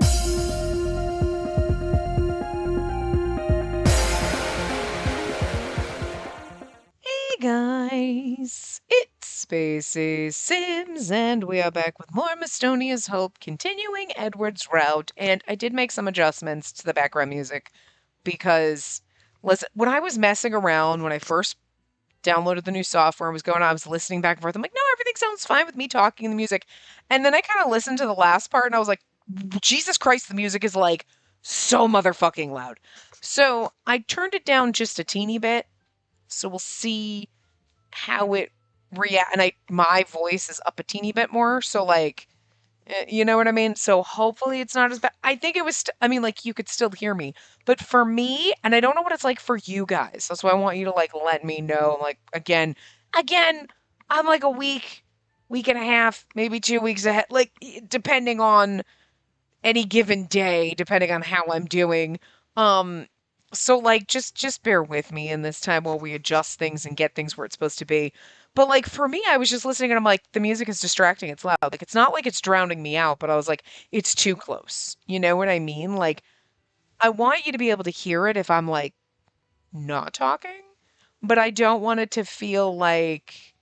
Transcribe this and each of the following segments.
Hey guys, it's Spacey Sims, and we are back with more Mistonia's Hope, continuing Edward's route. And I did make some adjustments to the background music because, listen, when I was messing around, when I first downloaded the new software and was going on, I was listening back and forth. I'm like, no, everything sounds fine with me talking and the music. And then I kind of listened to the last part and I was like, Jesus Christ, the music is like so motherfucking loud. So I turned it down just a teeny bit. So we'll see how it react, and my voice is up a teeny bit more, so like, you know what I mean? So hopefully it's not as bad. I think it was I mean, like, you could still hear me, but for me, and I don't know what it's like for you guys, that's why I want you to like let me know. Like, again, I'm like a week and a half, maybe 2 weeks ahead, like, depending on any given day, depending on how I'm doing. Um, so like just bear with me in this time while we adjust things and get things where it's supposed to be. But like for me, I was just listening and I'm like, the music is distracting, it's loud. Like it's not like it's drowning me out, but I was like, it's too close. You know what I mean? Like I want you to be able to hear it if I'm like not talking, but I don't want it to feel like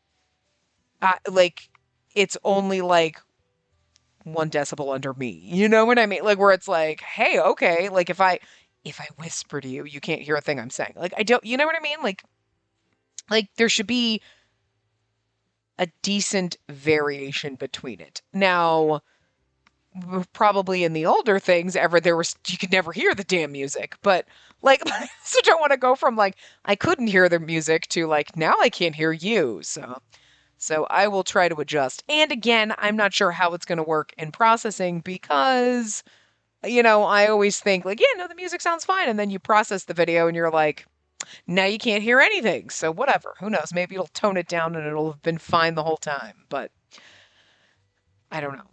it's only like 1 decibel under me. You know what I mean? Like where it's like, hey, okay, like if I whisper to you, you can't hear a thing I'm saying. Like I don't, you know what I mean? Like there should be a decent variation between it. Now, probably in the older things ever there was you could never hear the damn music, but like I also don't want to go from like I couldn't hear the music to like now I can't hear you. So I will try to adjust. And again, I'm not sure how it's going to work in processing because, I always think like, yeah, no, the music sounds fine. And then you process the video and you're like, now you can't hear anything. So whatever. Who knows? Maybe it'll tone it down and it'll have been fine the whole time. But I don't know.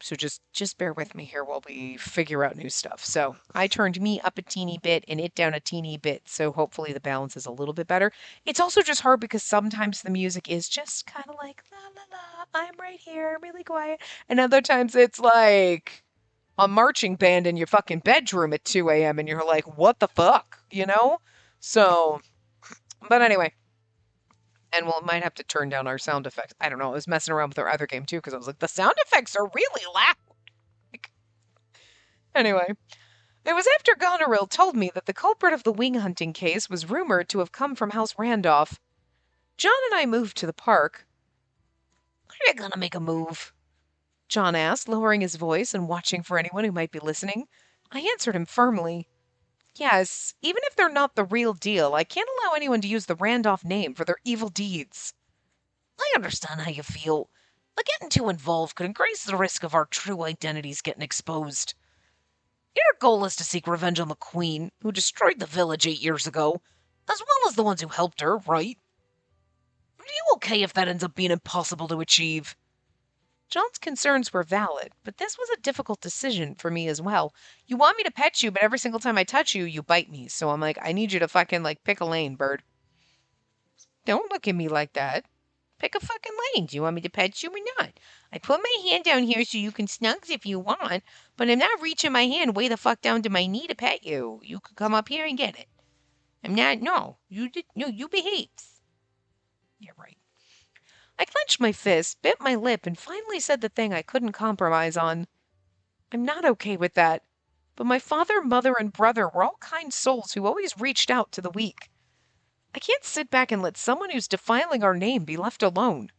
So just bear with me here while we figure out new stuff. So I turned me up a teeny bit and it down a teeny bit. So hopefully the balance is a little bit better. It's also just hard because sometimes the music is just kind of like la la la, I'm right here, really quiet. And other times it's like a marching band in your fucking bedroom at 2 a.m. and you're like, what the fuck? So, but anyway, and we'll might have to turn down our sound effects. I don't know. I was messing around with our other game too because I was like, the sound effects are really loud. Like, anyway, it was after Goneril told me that the culprit of the wing hunting case was rumored to have come from House Randolph. John and I moved to the park. When are you gonna make a move? John asked, lowering his voice and watching for anyone who might be listening. I answered him firmly. Yes, even if they're not the real deal, I can't allow anyone to use the Randolph name for their evil deeds. I understand how you feel, but getting too involved could increase the risk of our true identities getting exposed. Your goal is to seek revenge on the Queen, who destroyed the village 8 years ago, as well as the ones who helped her, right? Are you okay if that ends up being impossible to achieve? John's concerns were valid, but this was a difficult decision for me as well. You want me to pet you, but every single time I touch you, you bite me. So I'm like, I need you to fucking, like, pick a lane, bird. Don't look at me like that. Pick a fucking lane. Do you want me to pet you or not? I put my hand down here so you can snugs if you want, but I'm not reaching my hand way the fuck down to my knee to pet you. You could come up here and get it. I'm not, no. You behaves. You're right. I clenched my fist, bit my lip, and finally said the thing I couldn't compromise on. I'm not okay with that. But my father, mother, and brother were all kind souls who always reached out to the weak. I can't sit back and let someone who's defiling our name be left alone.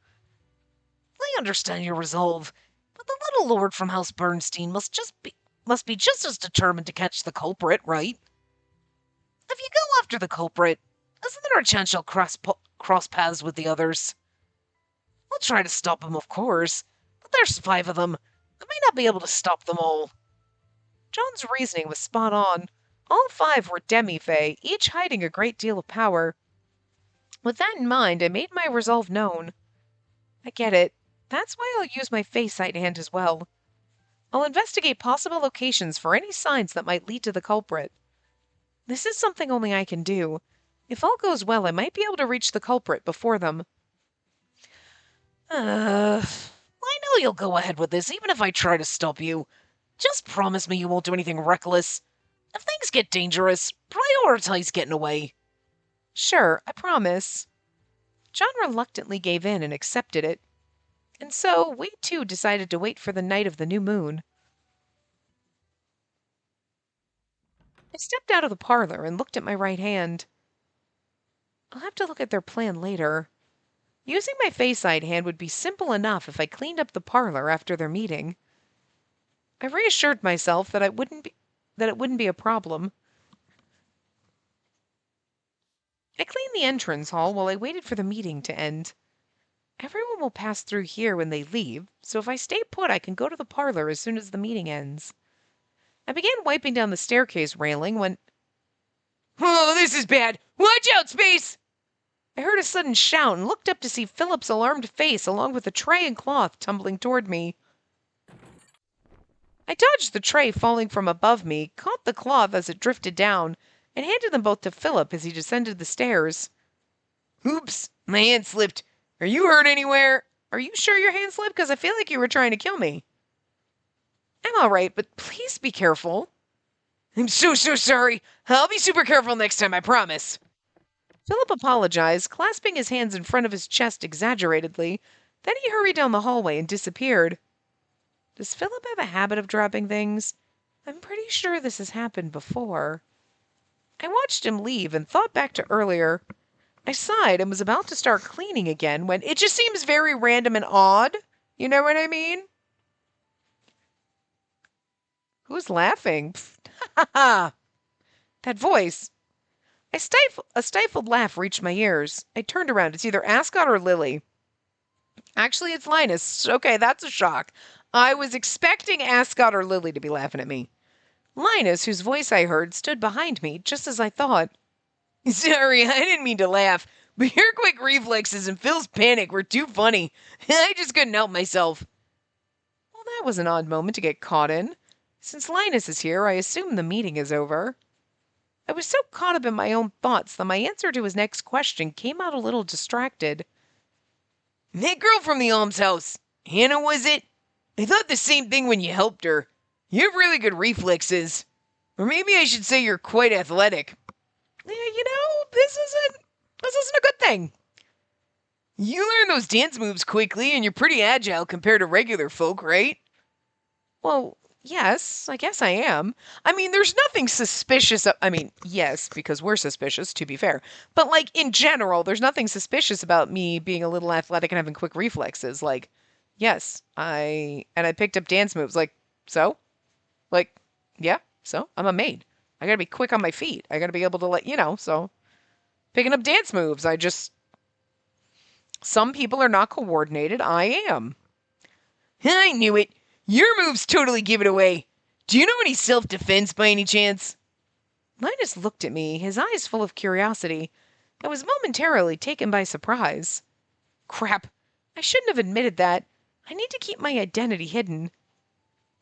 I understand your resolve, but the little lord from House Bernstein must be just as determined to catch the culprit, right? If you go after the culprit, isn't there a chance you'll cross paths with the others? We'll try to stop him, of course, but there's 5 of them. I may not be able to stop them all. John's reasoning was spot on. All 5 were demi-fae, each hiding a great deal of power. With that in mind, I made my resolve known. I get it. That's why I'll use my Fey sight hand as well. I'll investigate possible locations for any signs that might lead to the culprit. This is something only I can do. If all goes well, I might be able to reach the culprit before them. I know you'll go ahead with this, even if I try to stop you. Just promise me you won't do anything reckless. If things get dangerous, prioritize getting away. Sure, I promise. John reluctantly gave in and accepted it, and so we too decided to wait for the night of the new moon. I stepped out of the parlor and looked at my right hand. I'll have to look at their plan later. Using my face-side hand would be simple enough if I cleaned up the parlor after their meeting. I reassured myself that it wouldn't be a problem. I cleaned the entrance hall while I waited for the meeting to end. Everyone will pass through here when they leave, so if I stay put, I can go to the parlor as soon as the meeting ends. I began wiping down the staircase railing when, "Oh, this is bad! Watch out, Space!" I heard a sudden shout and looked up to see Philip's alarmed face along with a tray and cloth tumbling toward me. I dodged the tray falling from above me, caught the cloth as it drifted down, and handed them both to Philip as he descended the stairs. "Oops, my hand slipped. Are you hurt anywhere? Are you sure your hand slipped? Because I feel like you were trying to kill me." "I'm all right, but please be careful." "I'm so sorry. I'll be super careful next time, I promise." Philip apologized, clasping his hands in front of his chest exaggeratedly. Then he hurried down the hallway and disappeared. Does Philip have a habit of dropping things? I'm pretty sure this has happened before. I watched him leave and thought back to earlier. I sighed and was about to start cleaning again when it just seems very random and odd. You know what I mean? Who's laughing? Ha ha! That voice. A stifled laugh reached my ears. I turned around. It's either Ascot or Lily. Actually, it's Linus. Okay, that's a shock. I was expecting Ascot or Lily to be laughing at me. Linus, whose voice I heard, stood behind me, just as I thought. "Sorry, I didn't mean to laugh, but your quick reflexes and Phil's panic were too funny. I just couldn't help myself." Well, that was an odd moment to get caught in. Since Linus is here, I assume the meeting is over. I was so caught up in my own thoughts that my answer to his next question came out a little distracted. "That girl from the almshouse, Hannah, was it? I thought the same thing when you helped her. You have really good reflexes. Or maybe I should say you're quite athletic." Yeah, this isn't a good thing. You learn those dance moves quickly and you're pretty agile compared to regular folk, right? Well, yes, I guess I am. I mean, there's nothing suspicious. I mean, yes, because we're suspicious, to be fair. But, like, in general, there's nothing suspicious about me being a little athletic and having quick reflexes. Like, yes, I picked up dance moves. Like, so? Like, yeah, so? I'm a maid. I gotta be quick on my feet. I gotta be able to, so. Picking up dance moves. Some people are not coordinated. I am. I knew it. Your moves totally give it away. Do you know any self-defense by any chance? Linus looked at me, his eyes full of curiosity. I was momentarily taken by surprise. Crap. I shouldn't have admitted that. I need to keep my identity hidden.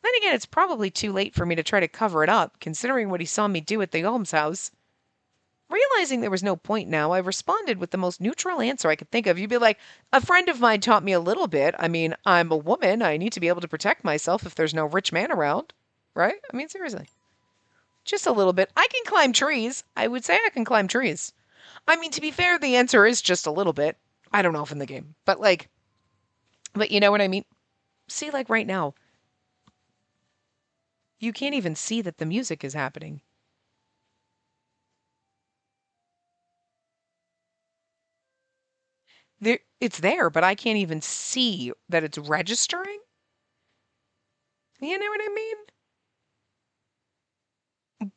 Then again, it's probably too late for me to try to cover it up, considering what he saw me do at the almshouse. Realizing there was no point now, I responded with the most neutral answer I could think of. You'd be like, a friend of mine taught me a little bit. I mean, I'm a woman. I need to be able to protect myself if there's no rich man around. Right? I mean, seriously. Just a little bit. I can climb trees. I would say I can climb trees. I mean, to be fair, the answer is just a little bit. I don't know if in the game. But you know what I mean? See, like right now, you can't even see that the music is happening. It's there, but I can't even see that it's registering. You know what I mean?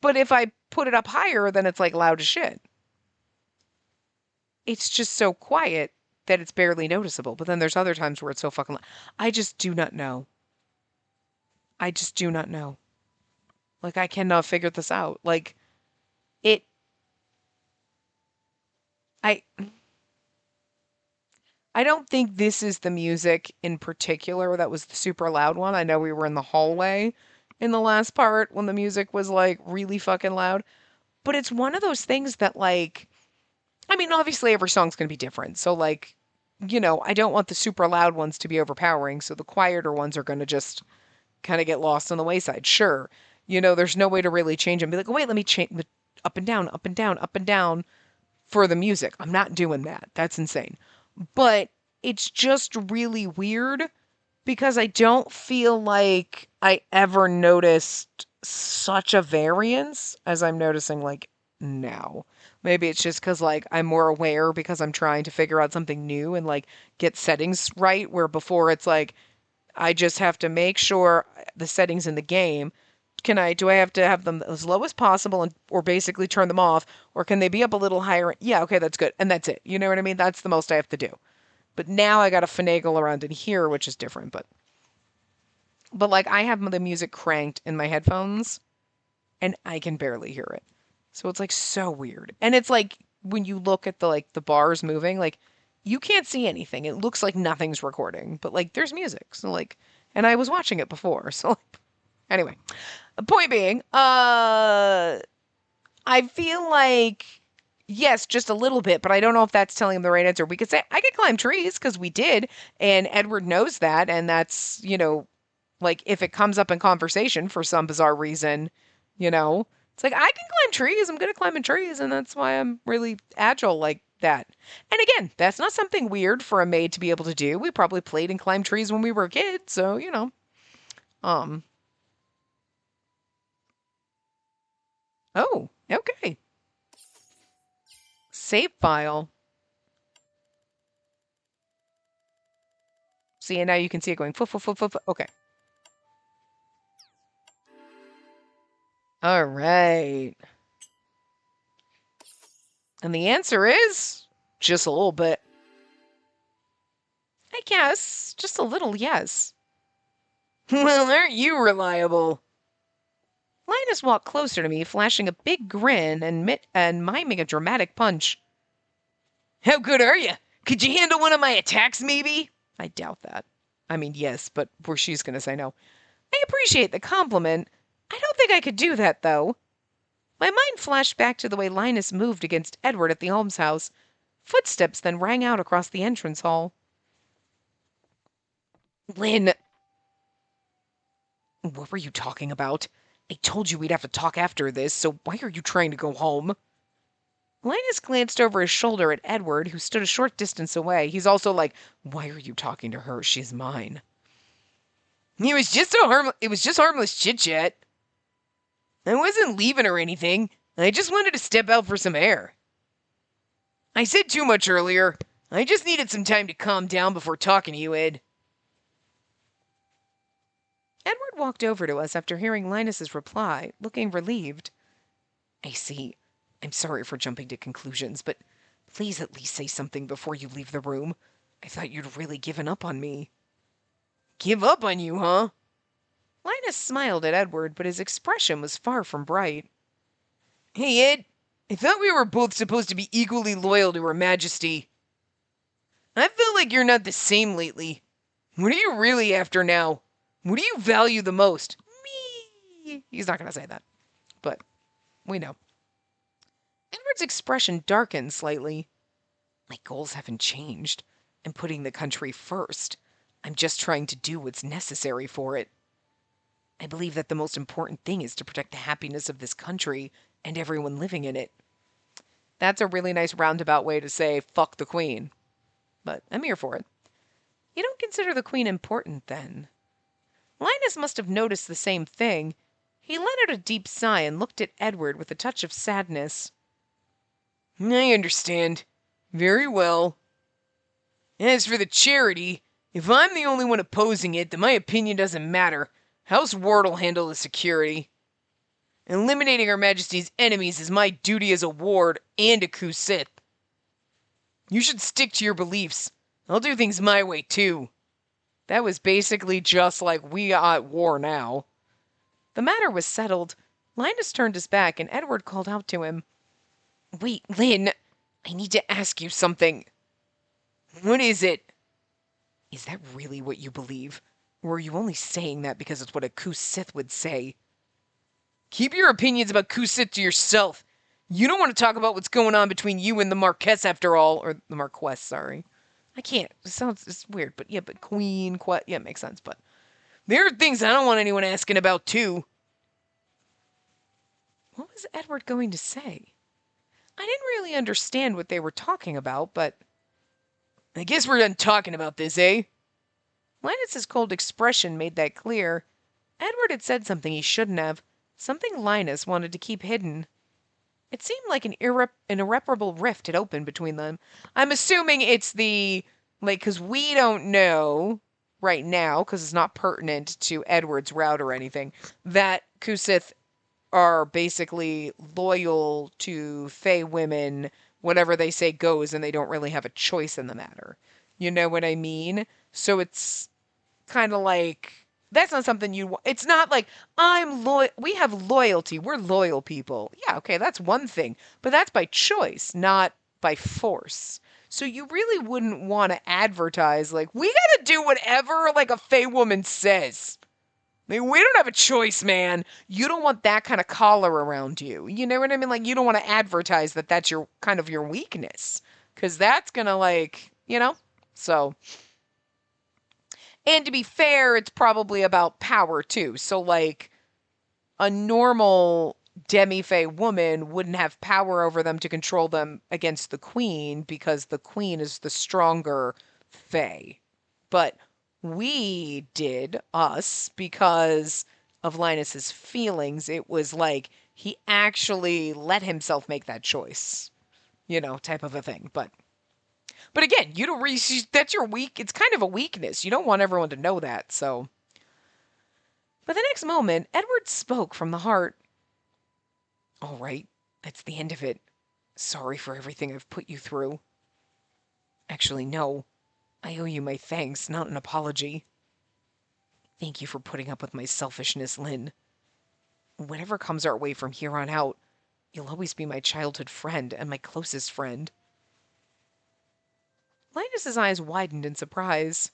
But if I put it up higher, then it's like loud as shit. It's just so quiet that it's barely noticeable. But then there's other times where it's so fucking loud. I just do not know. I just do not know. Like, I cannot figure this out. Like, it. I. I don't think this is the music in particular that was the super loud one. I know we were in the hallway in the last part when the music was like really fucking loud. But it's one of those things that, like, I mean, obviously every song's going to be different. So, like, I don't want the super loud ones to be overpowering. So the quieter ones are going to just, kind of get lost on the wayside. Sure, there's no way to really change them. Be like, oh, wait, let me change up and down, up and down, up and down for the music. I'm not doing that. That's insane. But it's just really weird because I don't feel like I ever noticed such a variance as I'm noticing like now. Maybe it's just because like I'm more aware because I'm trying to figure out something new and like get settings right, where before it's like I just have to make sure the settings in the game, do I have to have them as low as possible and or basically turn them off, or can they be up a little higher? Yeah, okay, that's good. And that's it. You know what I mean? That's the most I have to do. But now I got to finagle around in here, which is different, but like I have the music cranked in my headphones and I can barely hear it. So it's like so weird. And it's like when you look at the bars moving, like you can't see anything. It looks like nothing's recording, but like there's music. So like, and I was watching it before. So like, anyway, point being, I feel like yes, just a little bit, but I don't know if that's telling him the right answer. We could say I could climb trees because we did, and Edward knows that, and that's, like if it comes up in conversation for some bizarre reason, it's like I can climb trees. I'm good at climbing trees, and that's why I'm really agile like that. And again, that's not something weird for a maid to be able to do. We probably played and climbed trees when we were kids, so Um. Oh, okay. Save file. See, and now you can see it going. Okay. All right. And the answer is just a little bit. I guess. Just a little, yes. Well, aren't you reliable? Linus walked closer to me, flashing a big grin and miming a dramatic punch. How good are you? Could you handle one of my attacks, maybe? I doubt that. I mean, yes, but where she's going to say no. I appreciate the compliment. I don't think I could do that, though. My mind flashed back to the way Linus moved against Edward at the almshouse. Footsteps then rang out across the entrance hall. Lynn, what were you talking about? I told you we'd have to talk after this, so why are you trying to go home? Linus glanced over his shoulder at Edward, who stood a short distance away. He's also like, why are you talking to her? She's mine. It was just harmless chit-chat. I wasn't leaving or anything. I just wanted to step out for some air. I said too much earlier. I just needed some time to calm down before talking to you, Ed. Edward walked over to us after hearing Linus's reply, looking relieved. I see. I'm sorry for jumping to conclusions, but please at least say something before you leave the room. I thought you'd really given up on me. Give up on you, huh? Linus smiled at Edward, but his expression was far from bright. Hey, Ed. I thought we were both supposed to be equally loyal to Her Majesty. I feel like you're not the same lately. What are you really after now? What do you value the most? Me. He's not going to say that, but we know. Edward's expression darkened slightly. My goals haven't changed. I'm putting the country first. I'm just trying to do what's necessary for it. I believe that the most important thing is to protect the happiness of this country and everyone living in it. That's a really nice roundabout way to say, fuck the queen. But I'm here for it. You don't consider the queen important, then? Linus must have noticed the same thing. He let out a deep sigh and looked at Edward with a touch of sadness. I understand. Very well. As for the charity, if I'm the only one opposing it, then my opinion doesn't matter. House Ward'll handle the security. Eliminating Her Majesty's enemies is my duty as a ward and a Kusith. You should stick to your beliefs. I'll do things my way, too. That was basically just like we are at war now. The matter was settled. Linus turned his back and Edward called out to him. Wait, Lynn, I need to ask you something. What is it? Is that really what you believe? Or are you only saying that because it's what a Kusith would say? Keep your opinions about Kusith to yourself. You don't want to talk about what's going on between you and the Marquess after all. Or the Marquess, sorry. I can't. It's weird, but yeah, but Queen, yeah, it makes sense, but. There are things I don't want anyone asking about, too. What was Edward going to say? I didn't really understand what they were talking about, but I guess we're done talking about this, eh? Linus's cold expression made that clear. Edward had said something he shouldn't have, something Linus wanted to keep hidden. It seemed like an irreparable rift had opened between them. I'm assuming it's the, like, because we don't know right now, because it's not pertinent to Edward's route or anything, that Kusith are basically loyal to Fey women. Whatever they say goes, and they don't really have a choice in the matter. You know what I mean? So it's kind of like that's not something you. It's not like I'm loyal. We have loyalty. We're loyal people. Yeah, okay, that's one thing, but that's by choice, not by force. So you really wouldn't want to advertise like we gotta do whatever like a Fey woman says. I mean, we don't have a choice, man. You don't want that kind of collar around you. You know what I mean? Like you don't want to advertise that that's your kind of your weakness, because that's gonna so. And to be fair, it's probably about power too. So, like, a normal demi-fae woman wouldn't have power over them to control them against the queen because the queen is the stronger fae. But we did, us, because of Linus's feelings. It was like he actually let himself make that choice, type of a thing. But again, you don't really, that's your weak, it's kind of a weakness. You don't want everyone to know that, so. But the next moment, Edward spoke from the heart. All right, that's the end of it. Sorry for everything I've put you through. Actually, no. I owe you my thanks, not an apology. Thank you for putting up with my selfishness, Lynn. Whatever comes our way from here on out, you'll always be my childhood friend and my closest friend. Linus's eyes widened in surprise.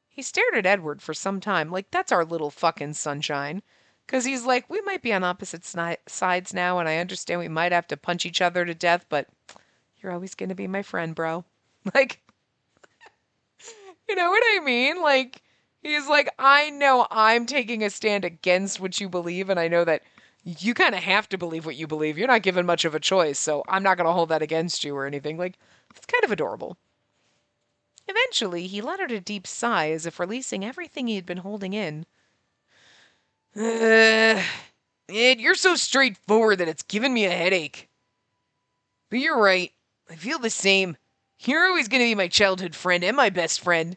He stared at Edward for some time, like that's our little fucking sunshine. 'Cause he's like, we might be on opposite sides now, and I understand we might have to punch each other to death, but you're always gonna be my friend, bro. Like, you know what I mean? Like, he's like, I know I'm taking a stand against what you believe, and I know that you kind of have to believe what you believe. You're not given much of a choice, so I'm not gonna hold that against you or anything. Like, it's kind of adorable. Eventually, he let out a deep sigh as if releasing everything he had been holding in. Ed, you're so straightforward that it's giving me a headache. But you're right. I feel the same. You're always going to be my childhood friend and my best friend.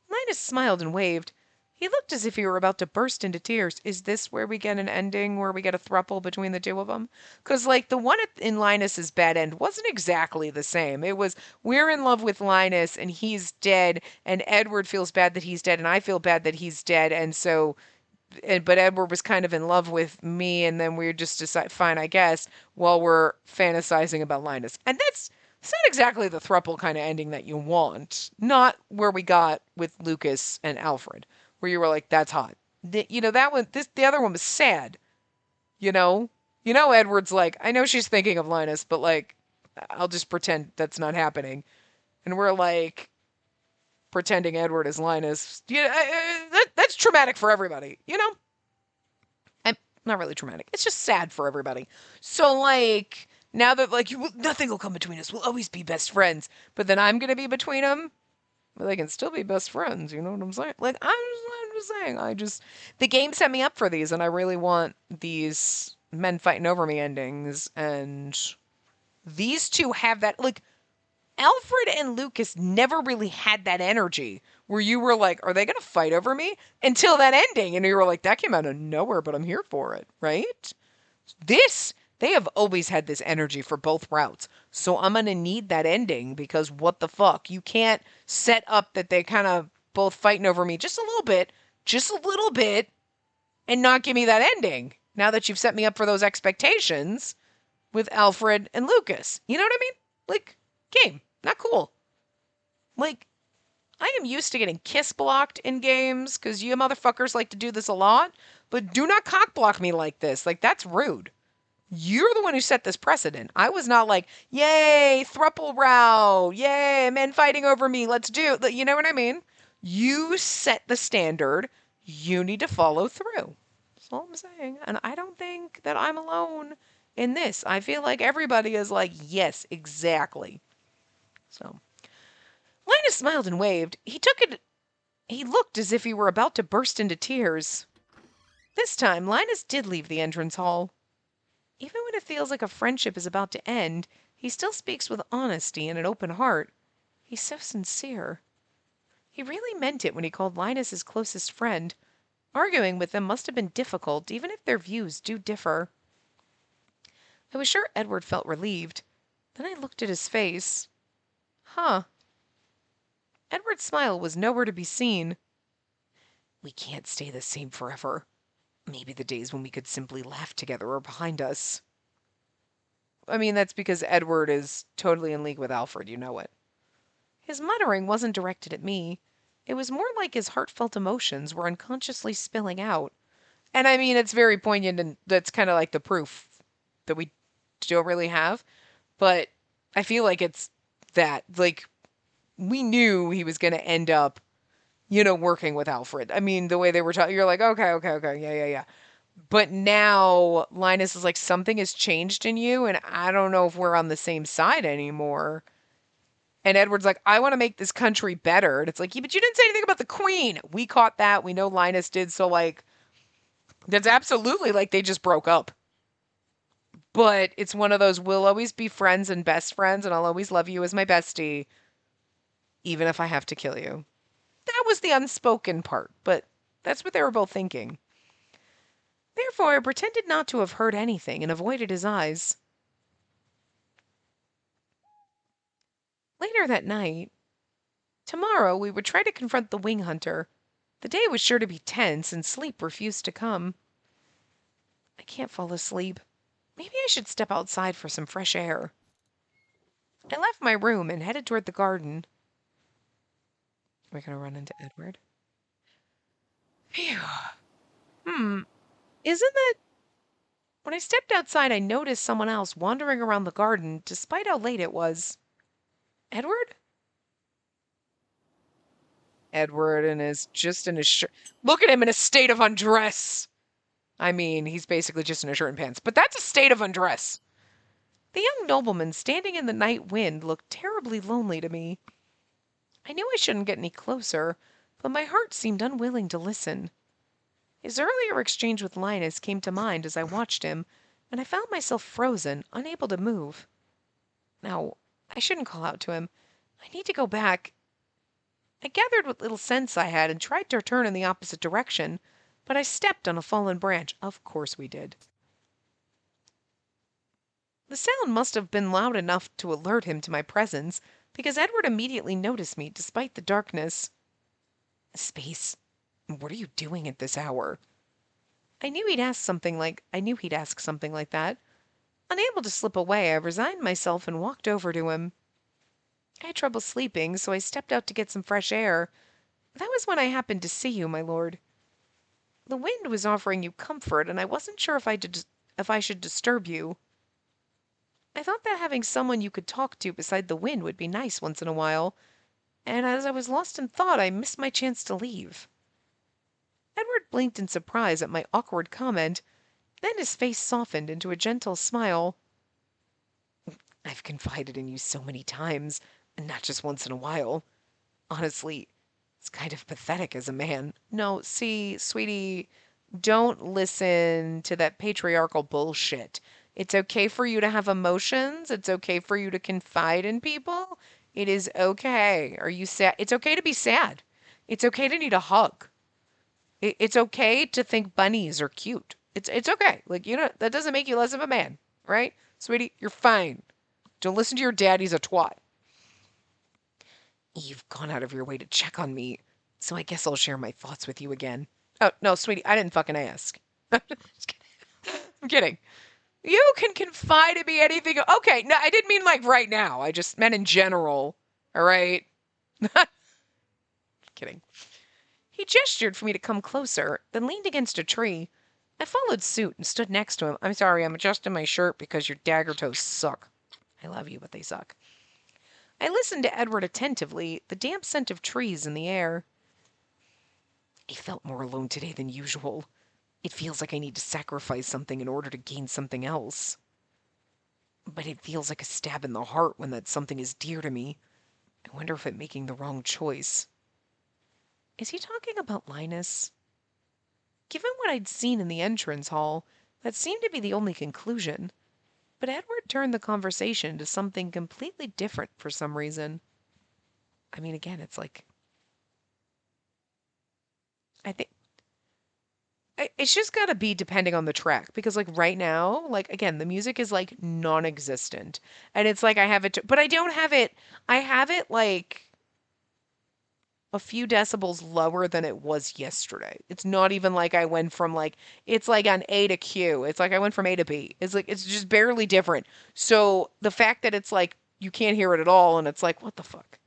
Linus smiled and waved. He looked as if he were about to burst into tears. Is this where we get an ending, where we get a throuple between the two of them? Because, like, the one in Linus's bad end wasn't exactly the same. It was, we're in love with Linus, and he's dead, and Edward feels bad that he's dead, and I feel bad that he's dead, and so but Edward was kind of in love with me, and then we just decide, fine, I guess, while we're fantasizing about Linus. And it's not exactly the thruple kind of ending that you want. Not where we got with Lucas and Alfred, where you were like, that's hot. That one, the other one was sad. You know, Edward's like, I know she's thinking of Linus, but like, I'll just pretend that's not happening. And we're like, pretending Edward is Linus. That's traumatic for everybody, I'm not really traumatic. It's just sad for everybody. So like now that like nothing will come between us, we'll always be best friends. But then I'm gonna be between them. But they can still be best friends. You know what I'm saying? Like I'm just saying. The game set me up for these, and I really want these men fighting over me endings. And these two have that. Like Alfred and Lucas never really had that energy where you were like, are they going to fight over me? Until that ending. And you were like, that came out of nowhere, but I'm here for it, right? They have always had this energy for both routes. So I'm going to need that ending because what the fuck? You can't set up that they kind of both fighting over me just a little bit, and not give me that ending. Now that you've set me up for those expectations with Alfred and Lucas. You know what I mean? Like, game. Not cool. Like, I am used to getting kiss blocked in games because you motherfuckers like to do this a lot, but do not cock block me like this. Like, that's rude. You're the one who set this precedent. I was not like, yay, thruple row, yay, men fighting over me, let's do it. You know what I mean? You set the standard. You need to follow through. That's all I'm saying. And I don't think that I'm alone in this. I feel like everybody is like, yes, exactly. So Linus smiled and waved. He looked as if he were about to burst into tears. This time, Linus did leave the entrance hall. Even when it feels like a friendship is about to end, he still speaks with honesty and an open heart. He's so sincere. He really meant it when he called Linus his closest friend. Arguing with them must have been difficult, even if their views do differ. I was sure Edward felt relieved. Then I looked at his face. Huh. Edward's smile was nowhere to be seen. We can't stay the same forever. Maybe the days when we could simply laugh together are behind us. I mean, that's because Edward is totally in league with Alfred, you know it. His muttering wasn't directed at me. It was more like his heartfelt emotions were unconsciously spilling out. And I mean, it's very poignant, and that's kind of like the proof that we don't really have. But I feel like it's that. Like, we knew he was going to end up, working with Alfred. I mean, the way they were talking, you're like, okay, okay, okay, yeah, yeah, yeah. But now Linus is like, something has changed in you, and I don't know if we're on the same side anymore. And Edward's like, I want to make this country better. And it's like, yeah, but you didn't say anything about the Queen. We caught that. We know Linus did. So, like, that's absolutely like they just broke up. But it's one of those, we'll always be friends and best friends, and I'll always love you as my bestie, even if I have to kill you. That was the unspoken part, but that's what they were both thinking. Therefore, I pretended not to have heard anything and avoided his eyes. Later that night, tomorrow we would try to confront the wing hunter. The day was sure to be tense, and sleep refused to come. I can't fall asleep. Maybe I should step outside for some fresh air. I left my room and headed toward the garden. We're going to run into Edward. Phew. Hmm. Isn't that. When I stepped outside, I noticed someone else wandering around the garden despite how late it was. Edward? Edward and is just in his shirt. Look at him in a state of undress. I mean, he's basically just in a shirt and pants, but that's a state of undress. The young nobleman standing in the night wind looked terribly lonely to me. I knew I shouldn't get any closer, but my heart seemed unwilling to listen. His earlier exchange with Linus came to mind as I watched him, and I found myself frozen, unable to move. No, I shouldn't call out to him. I need to go back. I gathered what little sense I had and tried to turn in the opposite direction, but I stepped on a fallen branch. Of course we did. The sound must have been loud enough to alert him to my presence, because Edward immediately noticed me despite the darkness. Space, what are you doing at this hour? I knew he'd ask something like that. Unable to slip away, I resigned myself and walked over to him. I had trouble sleeping, so I stepped out to get some fresh air. That was when I happened to see you, my lord. The wind was offering you comfort, and I wasn't sure if I should disturb you. I thought that having someone you could talk to beside the wind would be nice once in a while, and as I was lost in thought, I missed my chance to leave. Edward blinked in surprise at my awkward comment, then his face softened into a gentle smile. I've confided in you so many times, and not just once in a while. Honestly, it's kind of pathetic as a man. No, see, sweetie, don't listen to that patriarchal bullshit. It's okay for you to have emotions. It's okay for you to confide in people. It is okay. Are you sad? It's okay to be sad. It's okay to need a hug. It's okay to think bunnies are cute. It's okay. Like, that doesn't make you less of a man, right? Sweetie, you're fine. Don't listen to your dad. He's a twat. You've gone out of your way to check on me, so I guess I'll share my thoughts with you again. Oh, no, sweetie, I didn't fucking ask. Just kidding. I'm kidding. You can confide in me anything. Okay, no, I didn't mean like right now. I just meant in general. All right? Kidding. He gestured for me to come closer, then leaned against a tree. I followed suit and stood next to him. I'm sorry, I'm adjusting my shirt because your dagger toes suck. I love you, but they suck. I listened to Edward attentively, the damp scent of trees in the air. I felt more alone today than usual. It feels like I need to sacrifice something in order to gain something else. But it feels like a stab in the heart when that something is dear to me. I wonder if I'm making the wrong choice. Is he talking about Linus? Given what I'd seen in the entrance hall, that seemed to be the only conclusion. But Edward turned the conversation to something completely different for some reason. I mean, again, it's like, I think it's just gotta be depending on the track because, like, right now, like, again, the music is like non existent. And it's like I have it, but I don't have it, I have it like a few decibels lower than it was yesterday. It's not even like I went from like it's like on A to Q. It's like I went from A to B. It's like it's just barely different. So the fact that it's like you can't hear it at all and it's like what the fuck.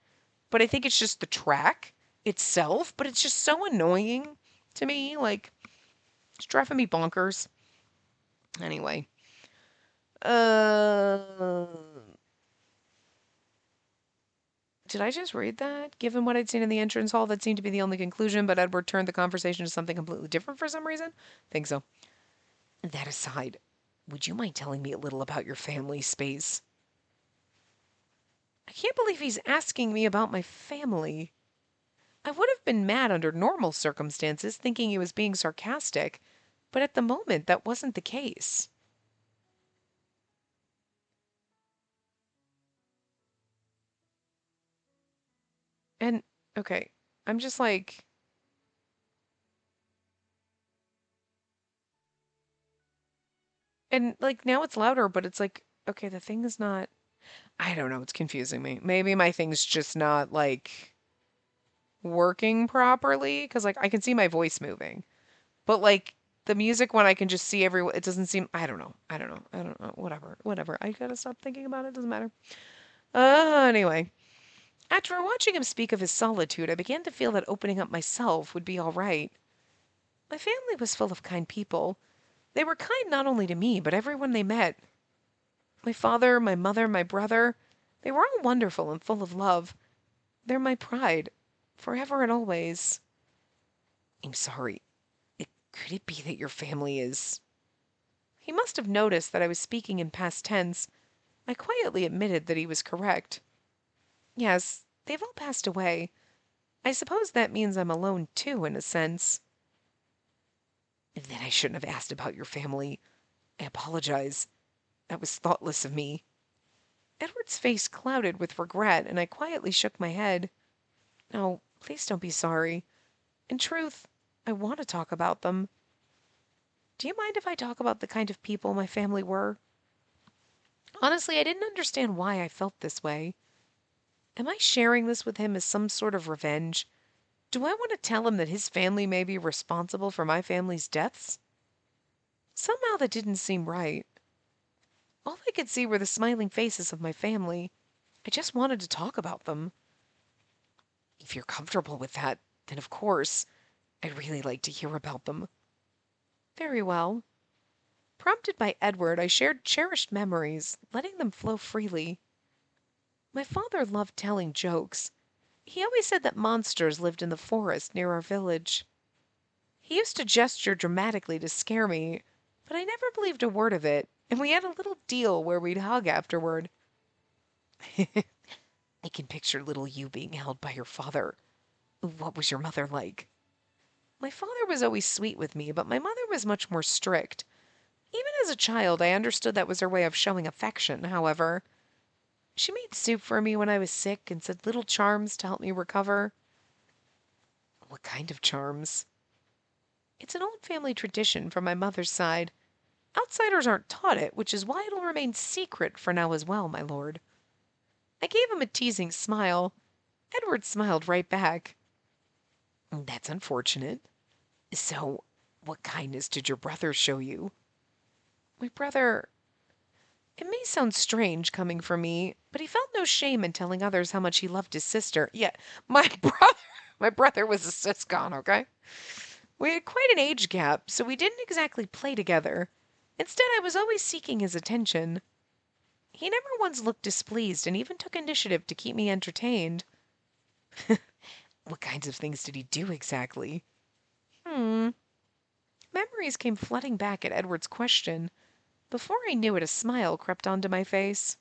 But I think it's just the track itself, but it's just so annoying to me like it's driving me bonkers. Anyway, uh did I just read that? Given what I'd seen in the entrance hall, that seemed to be the only conclusion, but Edward turned the conversation to something completely different for some reason? Think so. That aside, would you mind telling me a little about your family space? I can't believe he's asking me about my family. I would have been mad under normal circumstances, thinking he was being sarcastic, but at the moment that wasn't the case. And, okay, I'm just like, and like now it's louder, but it's like, okay, the thing is not, I don't know, it's confusing me. Maybe my thing's just not like working properly, because like I can see my voice moving. But like the music one, I can just see everyone. It doesn't seem. I don't know. I don't know. I don't know. Whatever. Whatever. I gotta stop thinking about it. Doesn't matter. Anyway, after watching him speak of his solitude, I began to feel that opening up myself would be all right. My family was full of kind people. They were kind not only to me, but everyone they met. My father, my mother, my brother. They were all wonderful and full of love. They're my pride, forever and always. I'm sorry. Could it be that your family is. He must have noticed that I was speaking in past tense. I quietly admitted that he was correct. Yes, they've all passed away. I suppose that means I'm alone too, in a sense. Then I shouldn't have asked about your family. I apologize. That was thoughtless of me. Edward's face clouded with regret, and I quietly shook my head. No, please don't be sorry. In truth, I want to talk about them. Do you mind if I talk about the kind of people my family were? Honestly, I didn't understand why I felt this way. Am I sharing this with him as some sort of revenge? Do I want to tell him that his family may be responsible for my family's deaths? Somehow that didn't seem right. All I could see were the smiling faces of my family. I just wanted to talk about them. If you're comfortable with that, then of course, I'd really like to hear about them. Very well. Prompted by Edward, I shared cherished memories, letting them flow freely. My father loved telling jokes. He always said that monsters lived in the forest near our village. He used to gesture dramatically to scare me, but I never believed a word of it, and we had a little deal where we'd hug afterward. I can picture little you being held by your father. What was your mother like? My father was always sweet with me, but my mother was much more strict. Even as a child, I understood that was her way of showing affection, however. She made soup for me when I was sick and said little charms to help me recover. What kind of charms? It's an old family tradition from my mother's side. Outsiders aren't taught it, which is why it'll remain secret for now as well, my lord. I gave him a teasing smile. Edward smiled right back. That's unfortunate. So, what kindness did your brother show you? My brother. It may sound strange coming from me, but he felt no shame in telling others how much he loved his sister. Yeah, my brother. My brother was a siscon, okay? We had quite an age gap, so we didn't exactly play together. Instead, I was always seeking his attention. He never once looked displeased and even took initiative to keep me entertained. What kinds of things did he do exactly? Hmm. Memories came flooding back at Edward's question. Before I knew it, a smile crept onto my face.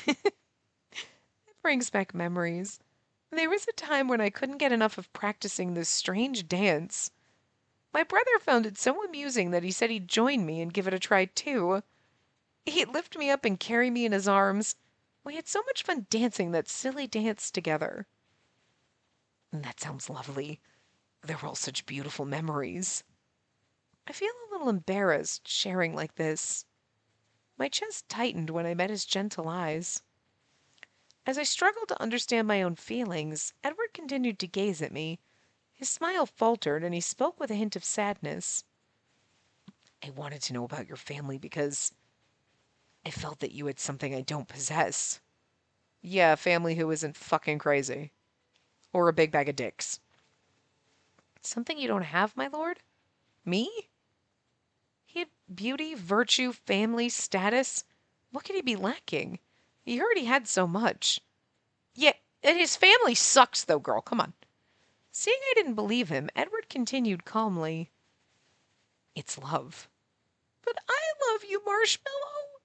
It brings back memories. There was a time when I couldn't get enough of practicing this strange dance. My brother found it so amusing that he said he'd join me and give it a try too. He'd lift me up and carry me in his arms. We had so much fun dancing that silly dance together. That sounds lovely. They're all such beautiful memories. I feel a little embarrassed sharing like this. My chest tightened when I met his gentle eyes. As I struggled to understand my own feelings, Edward continued to gaze at me. His smile faltered, and he spoke with a hint of sadness. I wanted to know about your family because I felt that you had something I don't possess. Yeah, a family who isn't fucking crazy. Or a big bag of dicks. Something you don't have, my lord? Me? He had beauty, virtue, family, status. What could he be lacking? He already had so much. Yeah, and his family sucks, though, girl. Come on. Seeing I didn't believe him, Edward continued calmly. It's love. But I love you, Marshmallow.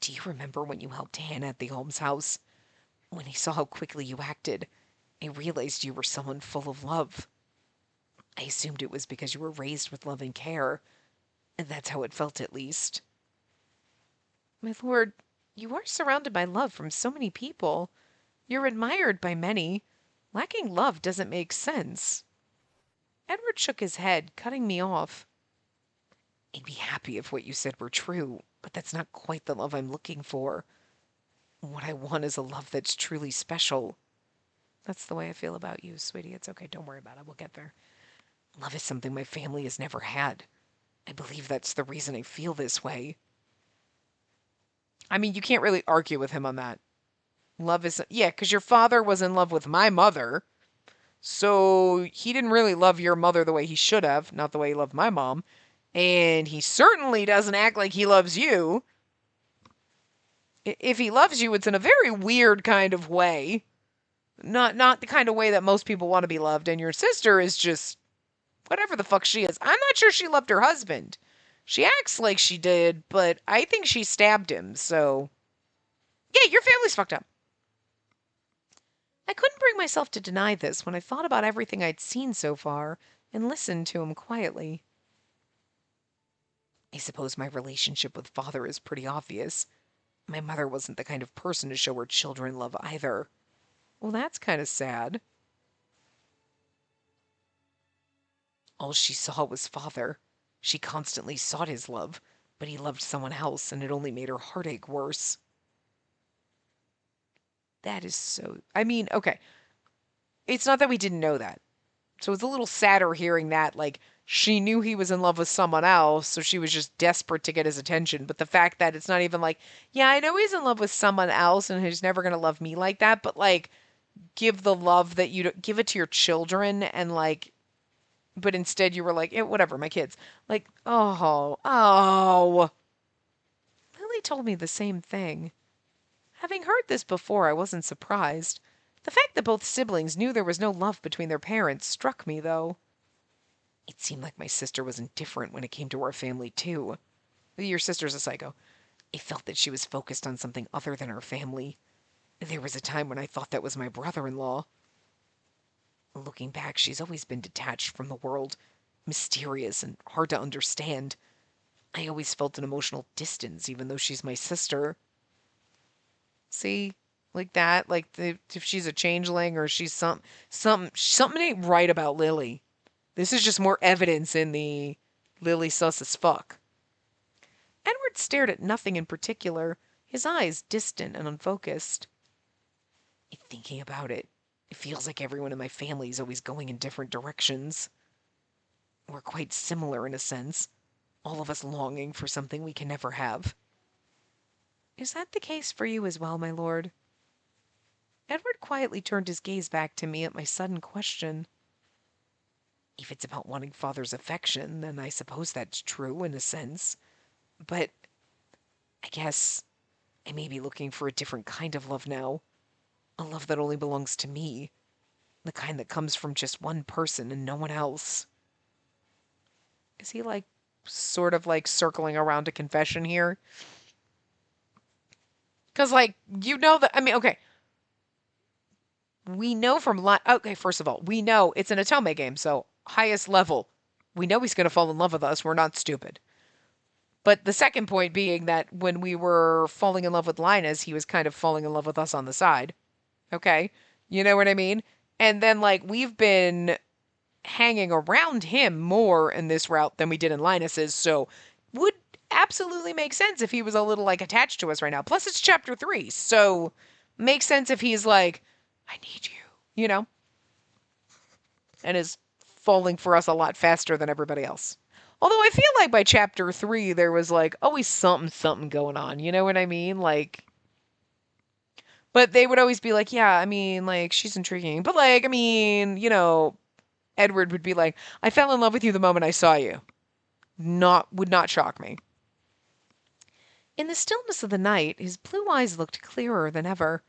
Do you remember when you helped Hannah at the almshouse? When he saw how quickly you acted, I realized you were someone full of love. I assumed it was because you were raised with love and care, and that's how it felt at least. My lord, you are surrounded by love from so many people. You're admired by many. Lacking love doesn't make sense. Edward shook his head, cutting me off. I'd be happy if what you said were true, but that's not quite the love I'm looking for. What I want is a love that's truly special. That's the way I feel about you, sweetie. It's okay. Don't worry about it. We'll get there. Love is something my family has never had. I believe that's the reason I feel this way. I mean, you can't really argue with him on that. Love is, yeah, because your father was in love with my mother. So he didn't really love your mother the way he should have, not the way he loved my mom. And he certainly doesn't act like he loves you. If he loves you, it's in a very weird kind of way. Not the kind of way that most people want to be loved. And your sister is just whatever the fuck she is. I'm not sure she loved her husband. She acts like she did, but I think she stabbed him. So yeah, your family's fucked up. I couldn't bring myself to deny this when I thought about everything I'd seen so far and listened to him quietly. I suppose my relationship with father is pretty obvious. My mother wasn't the kind of person to show her children love either. Well, that's kind of sad. All she saw was father. She constantly sought his love, but he loved someone else, and it only made her heartache worse. That is so. I mean, okay. It's not that we didn't know that. So it's a little sadder hearing that, like, she knew he was in love with someone else, so she was just desperate to get his attention. But the fact that it's not even like, yeah, I know he's in love with someone else and he's never going to love me like that, but like, give the love that you give it to your children and like, but instead you were like, whatever, my kids. Like, oh. Lily told me the same thing. Having heard this before, I wasn't surprised. The fact that both siblings knew there was no love between their parents struck me, though. It seemed like my sister was indifferent when it came to our family, too. Your sister's a psycho. I felt that she was focused on something other than our family. There was a time when I thought that was my brother in law. Looking back, she's always been detached from the world, mysterious and hard to understand. I always felt an emotional distance, even though she's my sister. See? Like that? Like if she's a changeling or she's something ain't right about Lily. This is just more evidence in the Lily sus as fuck. Edward stared at nothing in particular, his eyes distant and unfocused. Thinking about it, it feels like everyone in my family is always going in different directions. We're quite similar in a sense, all of us longing for something we can never have. Is that the case for you as well, my lord? Edward quietly turned his gaze back to me at my sudden question. If it's about wanting father's affection, then I suppose that's true in a sense. But I guess I may be looking for a different kind of love now. A love that only belongs to me. The kind that comes from just one person and no one else. Is he like sort of like circling around a confession here? Because like you know that I mean, okay, we know from okay, first of all, we know it's an Atome game, so highest level. We know he's gonna fall in love with us. We're not stupid. But the second point being that when we were falling in love with Linus, he was kind of falling in love with us on the side. Okay? You know what I mean? And then like we've been hanging around him more in this route than we did in Linus's, so would absolutely make sense if he was a little like attached to us right now. Plus it's chapter 3, so makes sense if he's like, I need you, you know, and is falling for us a lot faster than everybody else. Although I feel like by chapter 3 there was like always something going on, you know what I mean? Like but they would always be like, yeah, I mean, like she's intriguing. But like, I mean, you know, Edward would be like, I fell in love with you the moment I saw you. Not would not shock me. In the stillness of the night, his blue eyes looked clearer than ever.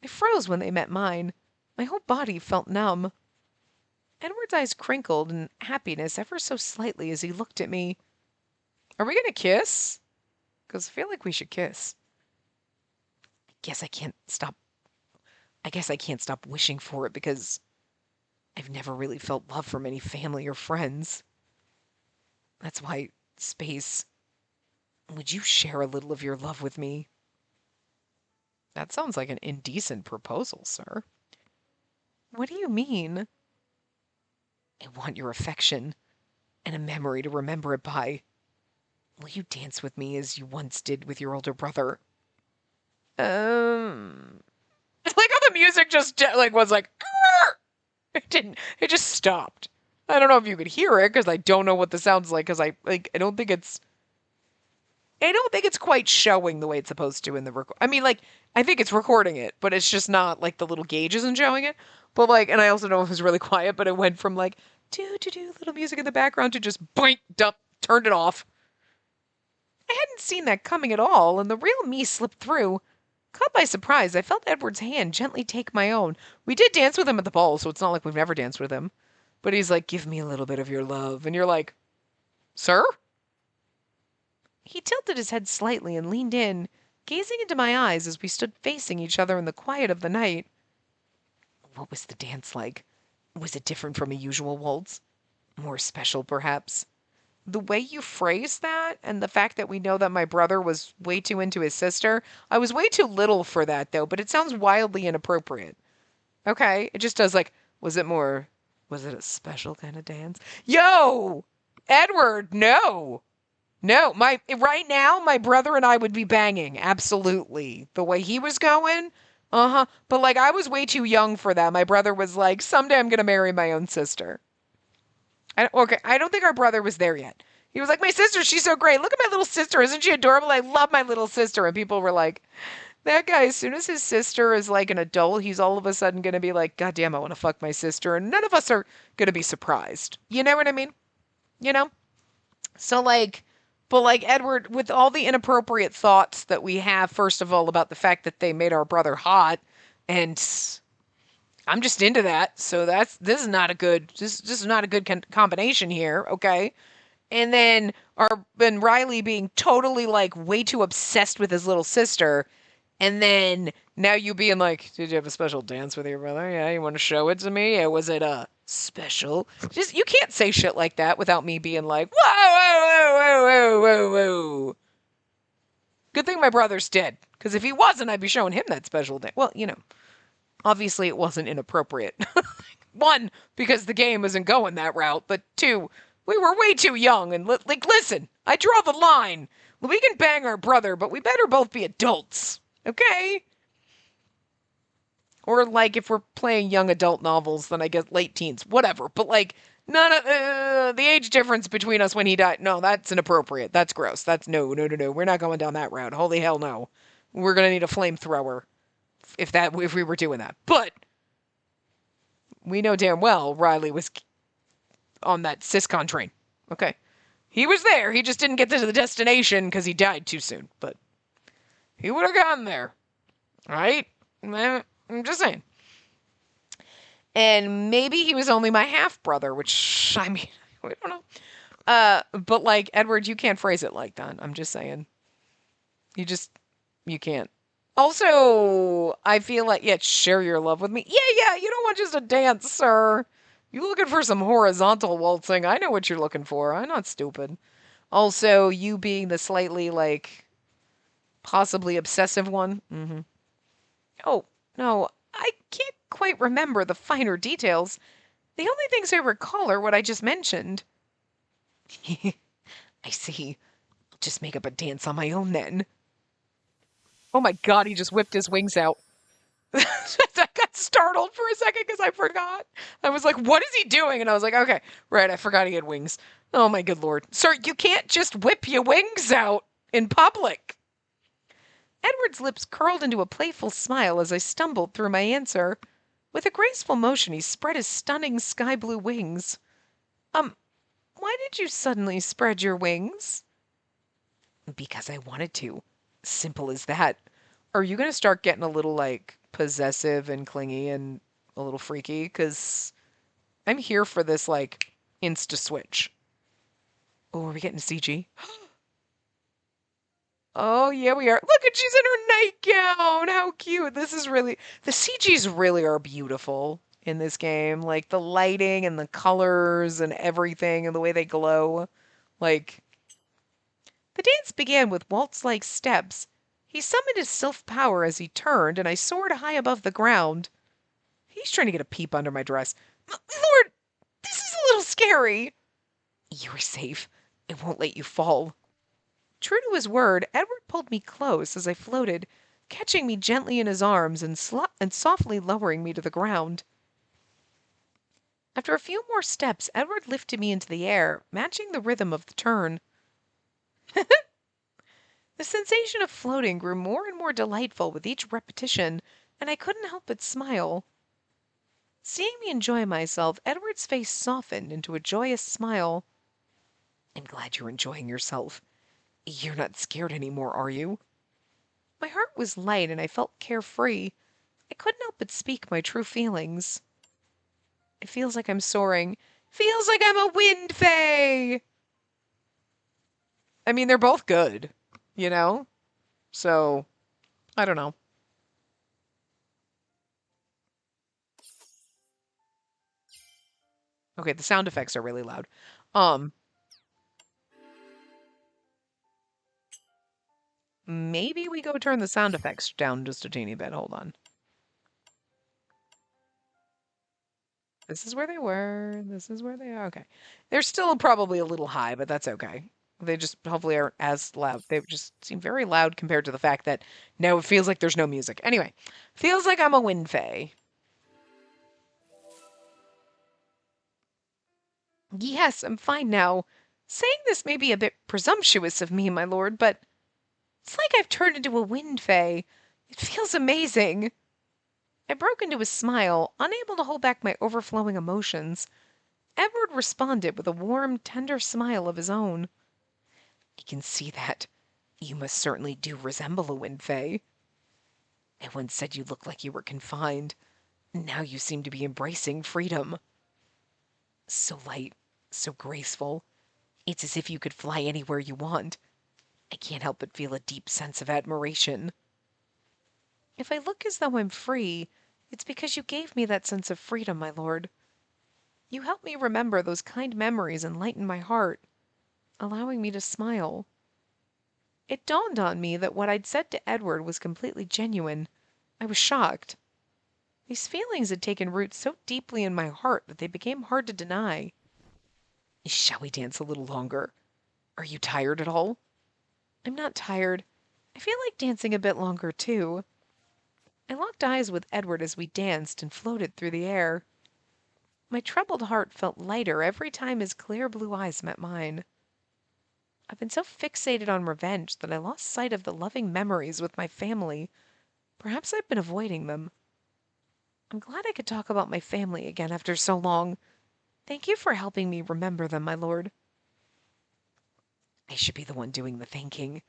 I froze when they met mine. My whole body felt numb. Edward's eyes crinkled in happiness ever so slightly as he looked at me. Are we gonna kiss? Because I feel like we should kiss. Guess I can't stop. I guess I can't stop wishing for it because I've never really felt love from any family or friends. That's why, Space, would you share a little of your love with me? That sounds like an indecent proposal, sir. What do you mean? I want your affection and a memory to remember it by. Will you dance with me as you once did with your older brother? I like how the music just like was like "Arr!" It didn't. It just stopped. I don't know if you could hear it because I don't know what the sounds like because I like I don't think it's quite showing the way it's supposed to in the record. I mean, like, I think it's recording it, but it's just not like the little gauge isn't showing it. But like, and I also know it was really quiet, but it went from like do little music in the background to just boink dump turned it off. I hadn't seen that coming at all, and the real me slipped through. Caught by surprise, I felt Edward's hand gently take my own. We did dance with him at the ball, so it's not like we've never danced with him. But he's like, give me a little bit of your love. And you're like, sir? He tilted his head slightly and leaned in, gazing into my eyes as we stood facing each other in the quiet of the night. What was the dance like? Was it different from a usual waltz? More special, perhaps? The way you phrased that, and the fact that we know that my brother was way too into his sister, I was way too little for that, though, but it sounds wildly inappropriate. Okay? It just does, like, was it a special kind of dance? Yo! Edward, no! No, right now my brother and I would be banging, absolutely. The way he was going, uh-huh. But like I was way too young for that. My brother was like, someday I'm gonna marry my own sister. Okay, I don't think our brother was there yet. He was like, my sister, she's so great. Look at my little sister, isn't she adorable? I love my little sister. And people were like, that guy, as soon as his sister is like an adult, he's all of a sudden gonna be like, God damn, I want to fuck my sister. And none of us are gonna be surprised. You know what I mean? You know? So like, but like Edward, with all the inappropriate thoughts that we have, first of all, about the fact that they made our brother hot, and I'm just into that. So this is not a good this is not a good combination here. Okay, and then Riley being totally like way too obsessed with his little sister, and then now you being like, did you have a special dance with your brother? Yeah, you want to show it to me? Yeah, was it special? Just you can't say shit like that without me being like, whoa. Good thing my brother's dead, because if he wasn't, I'd be showing him that special dance. Well, you know, obviously it wasn't inappropriate. One, because the game isn't going that route, but two, we were way too young. And like, listen, I draw the line. We can bang our brother, but we better both be adults, okay? Or like if we're playing young adult novels, then I guess late teens, whatever. But like none of the age difference between us when he died. No, that's inappropriate. That's gross. That's no. We're not going down that route. Holy hell no. We're gonna need a flamethrower if we were doing that. But we know damn well Riley was on that Syscon train. Okay. He was there. He just didn't get to the destination because he died too soon. But he would have gotten there. Right? I'm just saying. And maybe he was only my half brother, which, I mean, we don't know. But like, Edward, you can't phrase it like that. I'm just saying. You just, you can't. Also, I feel like, yeah, share your love with me. Yeah, yeah, you don't want just a dance, sir. You looking for some horizontal waltzing. I know what you're looking for. I'm not stupid. Also, you being the slightly, like, possibly obsessive one. Oh, no, I can't quite remember the finer details. The only things I recall are what I just mentioned. I see. I'll just make up a dance on my own then. Oh my god, he just whipped his wings out. I got startled for a second because I forgot. I was like, what is he doing? And I was like, okay, right, I forgot he had wings. Oh my good lord. Sir, you can't just whip your wings out in public. Edward's lips curled into a playful smile as I stumbled through my answer. With a graceful motion, he spread his stunning sky blue wings. Um, why did you suddenly spread your wings? Because I wanted to. Simple as that. Are you going to start getting a little, like, possessive and clingy and a little freaky? Because I'm here for this, like, insta switch. Oh, are we getting CG? Oh, yeah, we are. Look at she's in her nightgown. How cute. This is really, the CGs really are beautiful in this game. Like, the lighting and the colors and everything and the way they glow. Like, the dance began with waltz-like steps. He summoned his sylph power as he turned, and I soared high above the ground. He's trying to get a peep under my dress. Lord, this is a little scary. You're safe. I won't let you fall. True to his word, Edward pulled me close as I floated, catching me gently in his arms and softly lowering me to the ground. After a few more steps, Edward lifted me into the air, matching the rhythm of the turn. The sensation of floating grew more and more delightful with each repetition, and I couldn't help but smile. Seeing me enjoy myself, Edward's face softened into a joyous smile. I'm glad you're enjoying yourself. You're not scared anymore, are you? My heart was light and I felt carefree. I couldn't help but speak my true feelings. It feels like I'm soaring. Feels like I'm a wind fae! I mean, they're both good, you know? So, I don't know. Okay, the sound effects are really loud. Um, Maybe we go turn the sound effects down just a teeny bit. Hold on. This is where they were. This is where they are. Okay. They're still probably a little high, but that's okay. They just hopefully aren't as loud. They just seem very loud compared to the fact that now it feels like there's no music. Anyway, feels like I'm a wind fae. Yes, I'm fine now. Saying this may be a bit presumptuous of me, my lord, but it's like I've turned into a wind fae. It feels amazing. I broke into a smile, unable to hold back my overflowing emotions. Edward responded with a warm, tender smile of his own. I can see that. You must certainly do resemble a wind fae. I once said you looked like you were confined. Now you seem to be embracing freedom. So light, so graceful. It's as if you could fly anywhere you want. I can't help but feel a deep sense of admiration. If I look as though I'm free, it's because you gave me that sense of freedom, my lord. You helped me remember those kind memories and lighten my heart, allowing me to smile. It dawned on me that what I'd said to Edward was completely genuine. I was shocked. These feelings had taken root so deeply in my heart that they became hard to deny. Shall we dance a little longer? Are you tired at all? I'm not tired. I feel like dancing a bit longer, too. I locked eyes with Edward as we danced and floated through the air. My troubled heart felt lighter every time his clear blue eyes met mine. I've been so fixated on revenge that I lost sight of the loving memories with my family. Perhaps I've been avoiding them. I'm glad I could talk about my family again after so long. Thank you for helping me remember them, my lord. I should be the one doing the thanking.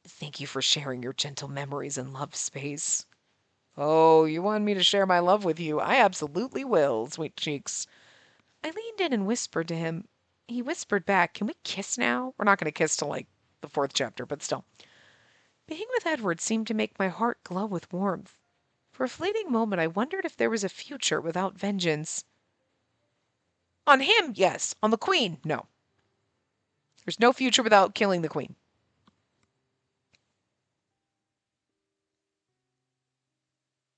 Thank you for sharing your gentle memories and love space. Oh, you want me to share my love with you? I absolutely will, sweet cheeks. I leaned in and whispered to him, He whispered back, "Can we kiss now?" We're not going to kiss till like the fourth chapter, but still. Being with Edward seemed to make my heart glow with warmth. For a fleeting moment, I wondered if there was a future without vengeance. On him, yes. On the Queen, no. There's no future without killing the Queen.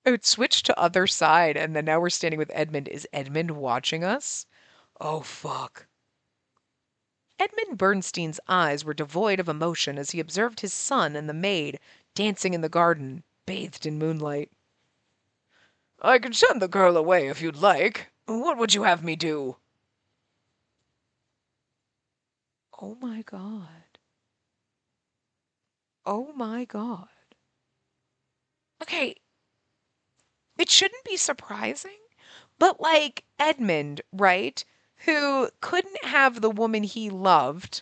I would switch to other side, and then now we're standing with Edmund. Is Edmund watching us? Oh, fuck. Edmund Bernstein's eyes were devoid of emotion as he observed his son and the maid dancing in the garden, bathed in moonlight. I can send the girl away if you'd like. What would you have me do? Oh my god. Oh my god. Okay, it shouldn't be surprising, but like Edmund, right? Who couldn't have the woman he loved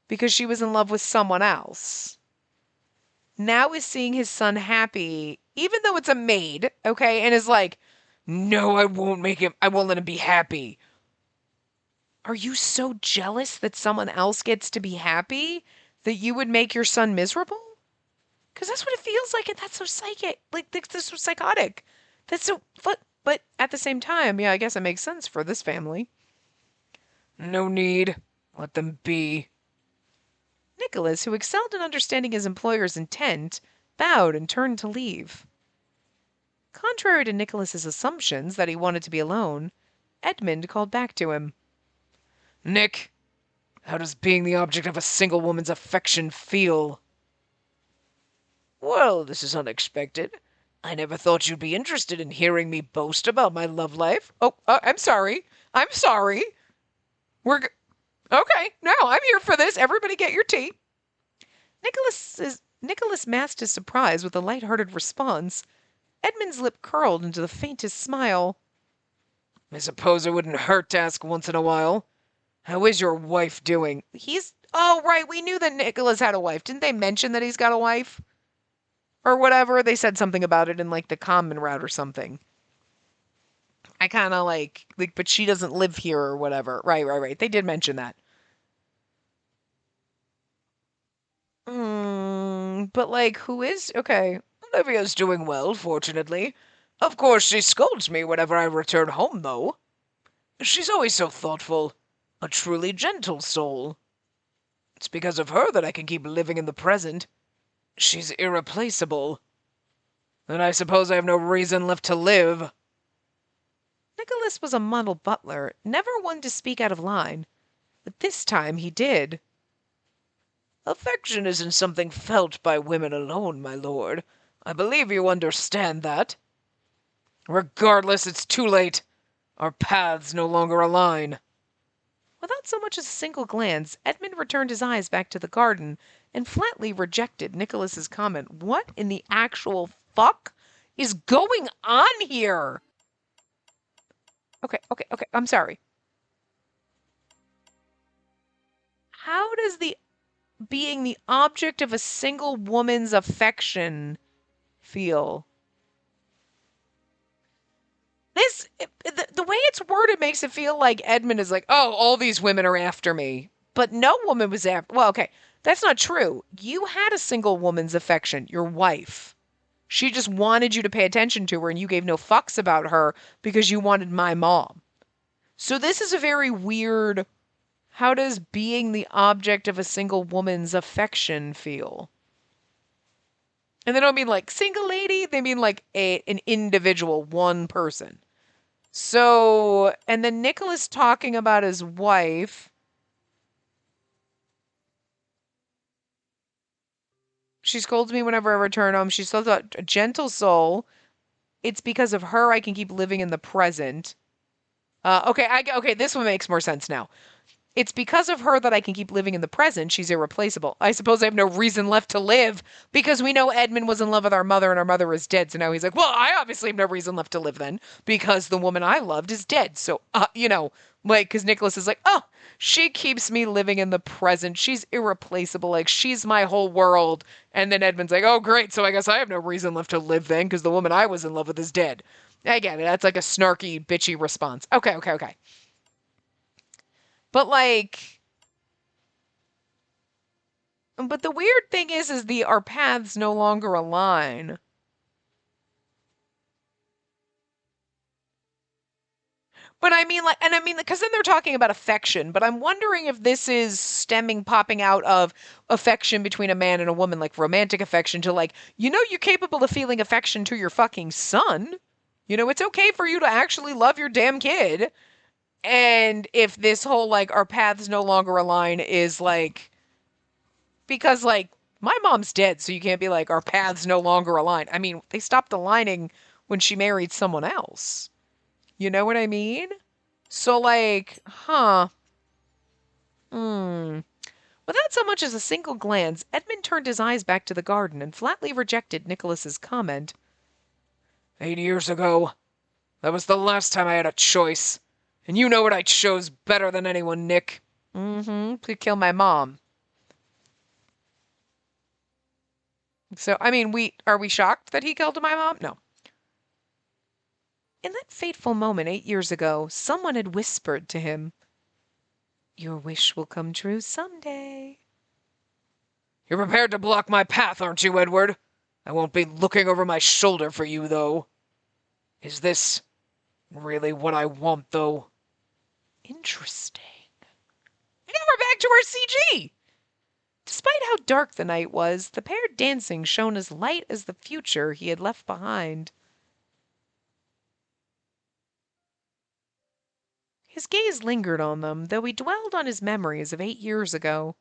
because she was in love with someone else. Now is seeing his son happy, even though it's a maid, okay, and is like, no, I won't let him be happy. Are you so jealous that someone else gets to be happy that you would make your son miserable? Because that's what it feels like, and that's so psychic. Like, that's so psychotic. That's so. But at the same time, yeah, I guess it makes sense for this family. No need. Let them be. Nicholas, who excelled in understanding his employer's intent, bowed and turned to leave. Contrary to Nicholas's assumptions that he wanted to be alone, Edmund called back to him. Nick, how does being the object of a single woman's affection feel? Well, this is unexpected. I never thought you'd be interested in hearing me boast about my love life. Oh, I'm sorry. I'm sorry. We're okay. No, I'm here for this. Everybody get your tea. Nicholas masked his surprise with a light-hearted response. Edmund's lip curled into the faintest smile. I suppose it wouldn't hurt to ask once in a while. How is your wife doing? Oh, right, we knew that Nicholas had a wife. Didn't they mention that he's got a wife? Or whatever. They said something about it in like the common route or something. I kind of like, but she doesn't live here or whatever. Right. They did mention that. But like, who is? Okay. Olivia's doing well, fortunately. Of course, she scolds me whenever I return home, though. She's always so thoughtful. A truly gentle soul. It's because of her that I can keep living in the present. She's irreplaceable. And I suppose I have no reason left to live. Nicholas was a model butler, never one to speak out of line. But this time he did. Affection isn't something felt by women alone, my lord. I believe you understand that. Regardless, it's too late. Our paths no longer align. Without so much as a single glance, Edmund returned his eyes back to the garden and flatly rejected Nicholas's comment. What in the actual fuck is going on here? Okay. I'm sorry. How does the being the object of a single woman's affection feel? The way it's worded makes it feel like Edmund is like, oh, all these women are after me. But no woman was after. Well, okay, that's not true. You had a single woman's affection, your wife. She just wanted you to pay attention to her, and you gave no fucks about her because you wanted my mom. So this is a very weird. How does being the object of a single woman's affection feel? And they don't mean like single lady, they mean like an individual, one person. So, and then Nicholas talking about his wife. She scolds me whenever I return home. She's such a gentle soul. It's because of her I can keep living in the present. Okay, this one makes more sense now. It's because of her that I can keep living in the present. She's irreplaceable. I suppose I have no reason left to live because we know Edmund was in love with our mother and our mother is dead. So now he's like, well, I obviously have no reason left to live then because the woman I loved is dead. So, like, because Nicholas is like, oh, she keeps me living in the present. She's irreplaceable. Like, she's my whole world. And then Edmund's like, oh, great. So I guess I have no reason left to live then because the woman I was in love with is dead. I get it. That's like a snarky, bitchy response. Okay. But like, but the weird thing is the our paths no longer align. But I mean, like, and I mean, because then they're talking about affection, but I'm wondering if this is stemming, popping out of affection between a man and a woman, like romantic affection, to like, you're capable of feeling affection to your fucking son. It's okay for you to actually love your damn kid. And if this whole, like, our paths no longer align is like, because, like, my mom's dead, so you can't be like, our paths no longer align. I mean, they stopped aligning when she married someone else. You know what I mean? So, like, huh. Hmm. Without so much as a single glance, Edmund turned his eyes back to the garden and flatly rejected Nicholas's comment. 8 years ago, that was the last time I had a choice. And you know what I chose better than anyone, Nick. Mm-hmm. To kill my mom. So, I mean, are we shocked that he killed my mom? No. In that fateful moment 8 years ago, someone had whispered to him, "Your wish will come true someday." You're prepared to block my path, aren't you, Edward? I won't be looking over my shoulder for you, though. Is this really what I want, though? Interesting. And now we're back to our CG. Despite how dark the night was, the pair dancing shone as light as the future he had left behind. His gaze lingered on them, though he dwelled on his memories of 8 years ago.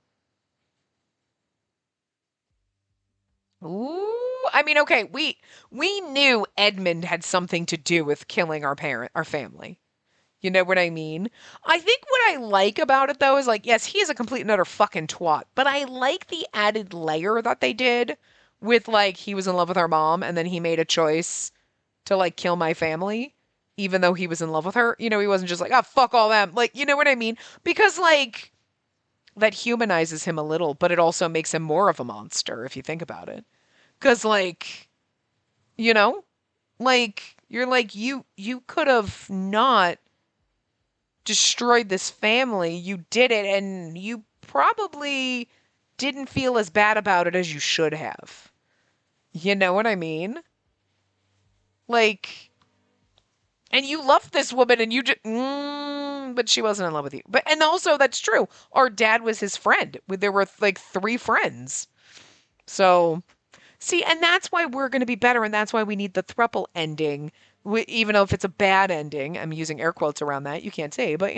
Ooh, I mean, okay, we knew Edmund had something to do with killing our family. You know what I mean? I think what I like about it though is like, yes, he is a complete and utter fucking twat, but I like the added layer that they did with like he was in love with our mom and then he made a choice to like kill my family, even though he was in love with her. He wasn't just like, oh, fuck all them. Like, you know what I mean? Because like that humanizes him a little, but it also makes him more of a monster if you think about it. Because like, you know, like you're like you could have not destroyed this family. You did it, and you probably didn't feel as bad about it as you should have. You know what I mean? Like, and you loved this woman, and you just, but she wasn't in love with you. But and also that's true. Our dad was his friend. There were like three friends. So see, and that's why we're going to be better, and that's why we need the thruple ending. Even though if it's a bad ending, I'm using air quotes around that. You can't say, but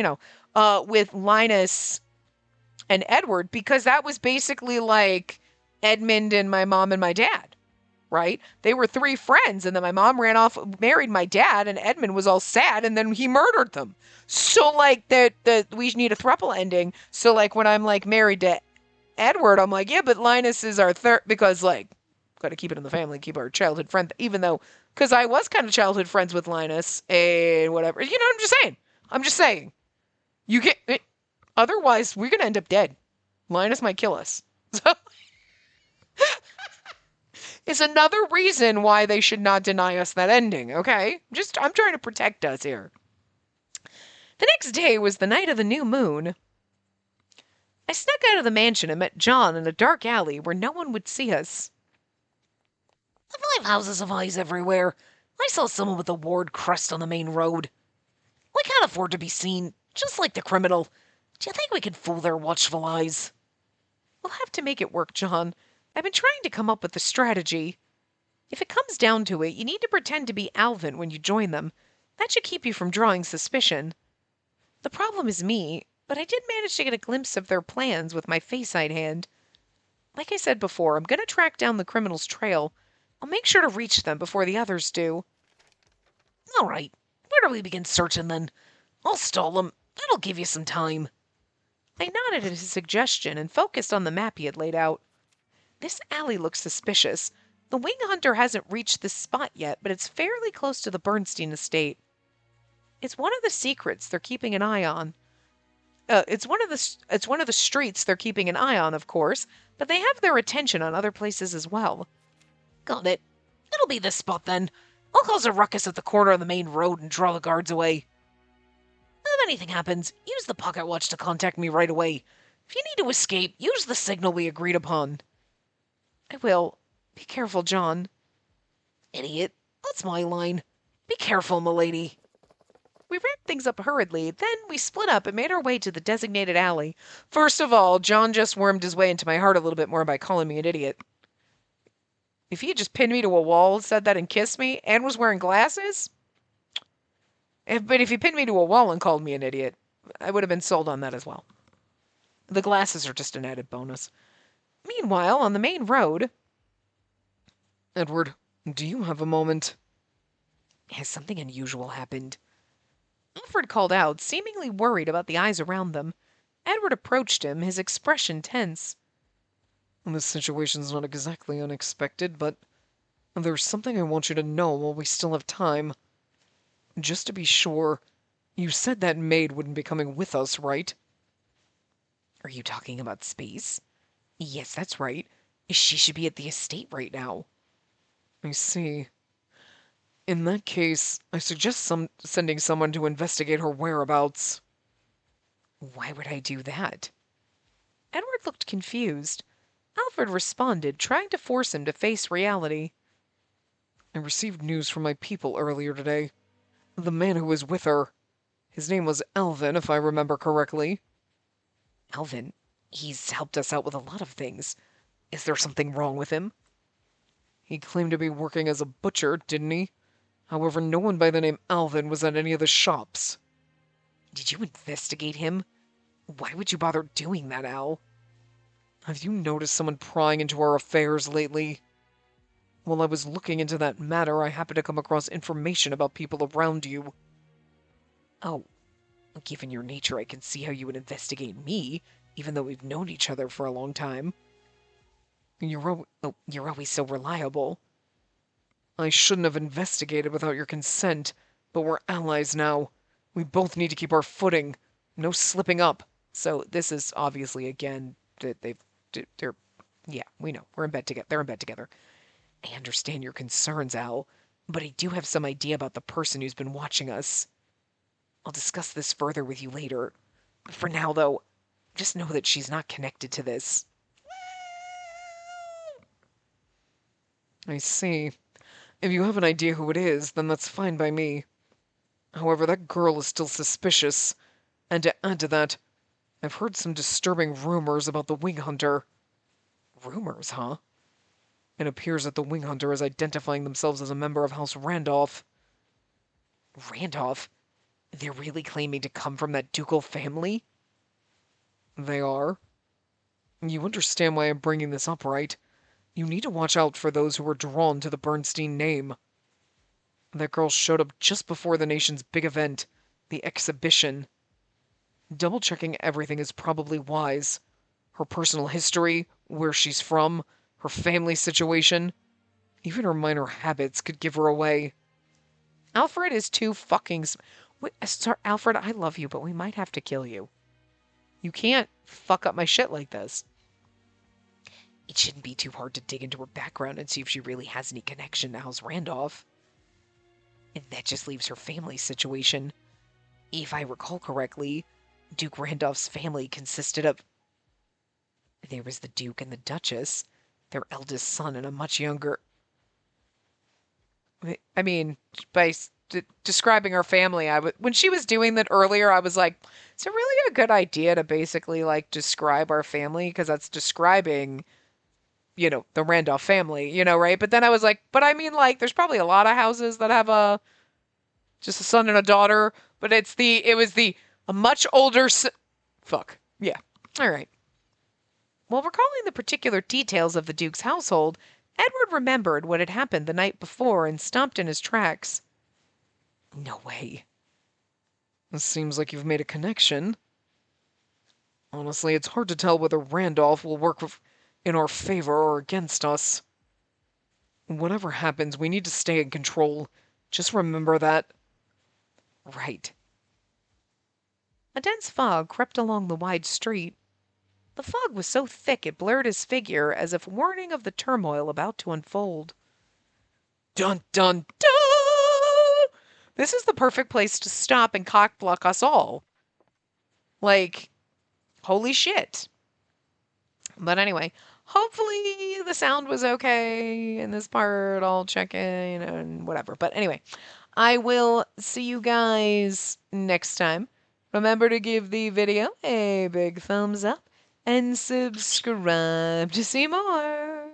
with Linus and Edward, because that was basically like Edmund and my mom and my dad, right? They were three friends, and then my mom ran off, married my dad, and Edmund was all sad, and then he murdered them. So like the we need a thruple ending. So like when I'm like married to Edward, I'm like, yeah, but Linus is our third because like got to keep it in the family, keep our childhood friend, even though because I was kind of childhood friends with Linus and whatever. I'm just saying. I'm just saying. You get it. Otherwise, we're gonna end up dead. Linus might kill us. So it's another reason why they should not deny us that ending, okay? I'm trying to protect us here. The next day was the night of the new moon. I snuck out of the mansion and met John in a dark alley where no one would see us. The 5 houses have eyes everywhere. I saw someone with a ward crest on the main road. We can't afford to be seen, just like the criminal. Do you think we can fool their watchful eyes? We'll have to make it work, John. I've been trying to come up with a strategy. If it comes down to it, you need to pretend to be Alvin when you join them. That should keep you from drawing suspicion. The problem is me, but I did manage to get a glimpse of their plans with my face-eyed hand. Like I said before, I'm going to track down the criminal's trail. I'll make sure to reach them before the others do. All right, where do we begin searching then? I'll stall them. That'll give you some time. I nodded at his suggestion and focused on the map he had laid out. This alley looks suspicious. The wing hunter hasn't reached this spot yet, but it's fairly close to the Bernstein estate. It's one of the secrets they're keeping an eye on. It's one of the streets they're keeping an eye on, of course, but they have their attention on other places as well. Got it. It'll be this spot then. I'll cause a ruckus at the corner of the main road and draw the guards away. anything happens, use the pocket watch to contact me right away. If you need to escape, use the signal we agreed upon. I will. Be careful, John. Idiot. That's my line. Be careful, milady. We wrapped things up hurriedly, then we split up and made our way to the designated alley. First of all, John just wormed his way into my heart a little bit more by calling me an idiot. If he had just pinned me to a wall, said that, and kissed me, and was wearing glasses, but if he pinned me to a wall and called me an idiot, I would have been sold on that as well. The glasses are just an added bonus. Meanwhile, on the main road, Edward, do you have a moment? Has something unusual happened? Alfred called out, seemingly worried about the eyes around them. Edward approached him, his expression tense. This situation's not exactly unexpected, but there's something I want you to know while we still have time. Just to be sure, you said that maid wouldn't be coming with us, right? Are you talking about Space? Yes, that's right. She should be at the estate right now. I see. In that case, I suggest sending someone to investigate her whereabouts. Why would I do that? Edward looked confused. Alfred responded, trying to force him to face reality. I received news from my people earlier today. The man who was with her. His name was Alvin, if I remember correctly. Alvin? He's helped us out with a lot of things. Is there something wrong with him? He claimed to be working as a butcher, didn't he? However, no one by the name Alvin was at any of the shops. Did you investigate him? Why would you bother doing that, Al? Have you noticed someone prying into our affairs lately? While I was looking into that matter, I happened to come across information about people around you. Oh, given your nature, I can see how you would investigate me, even though we've known each other for a long time. You're always so reliable. I shouldn't have investigated without your consent, but we're allies now. We both need to keep our footing. No slipping up. So this is obviously, again, they're, yeah, we know. We're in bed together. They're in bed together. I understand your concerns, Al, but I do have some idea about the person who's been watching us. I'll discuss this further with you later. For now, though, just know that she's not connected to this. I see. If you have an idea who it is, then that's fine by me. However, that girl is still suspicious, and to add to that, I've heard some disturbing rumors about the Wing Hunter. Rumors, huh? It appears that the Wing Hunter is identifying themselves as a member of House Randolph. Randolph? They're really claiming to come from that ducal family? They are. You understand why I'm bringing this up, right? You need to watch out for those who are drawn to the Bernstein name. That girl showed up just before the nation's big event, the exhibition. Double-checking everything is probably wise. Her personal history, where she's from, her family situation, even her minor habits could give her away. Alfred is too fucking... Sorry, Alfred, I love you, but we might have to kill you. You can't fuck up my shit like this. It shouldn't be too hard to dig into her background and see if she really has any connection to House Randolph. And that just leaves her family situation. If I recall correctly, Duke Randolph's family consisted of... There was the Duke and the Duchess, their eldest son and a much younger... I mean, by describing her family, when she was doing that earlier, I was like, it's a really a good idea to basically, like, describe our family, because that's describing, the Randolph family, right? But then I was like, but I mean, like, there's probably a lot of houses that have just a son and a daughter, but a much older, fuck. Yeah. All right. While recalling the particular details of the Duke's household, Edward remembered what had happened the night before and stopped in his tracks. No way. It seems like you've made a connection. Honestly, it's hard to tell whether Randolph will work in our favor or against us. Whatever happens, we need to stay in control. Just remember that. Right. A dense fog crept along the wide street. The fog was so thick it blurred his figure as if warning of the turmoil about to unfold. Dun dun dun! This is the perfect place to stop and cock block us all. Like, holy shit. But anyway, hopefully the sound was okay in this part. I'll check in and whatever. But anyway, I will see you guys next time. Remember to give the video a big thumbs up and subscribe to see more.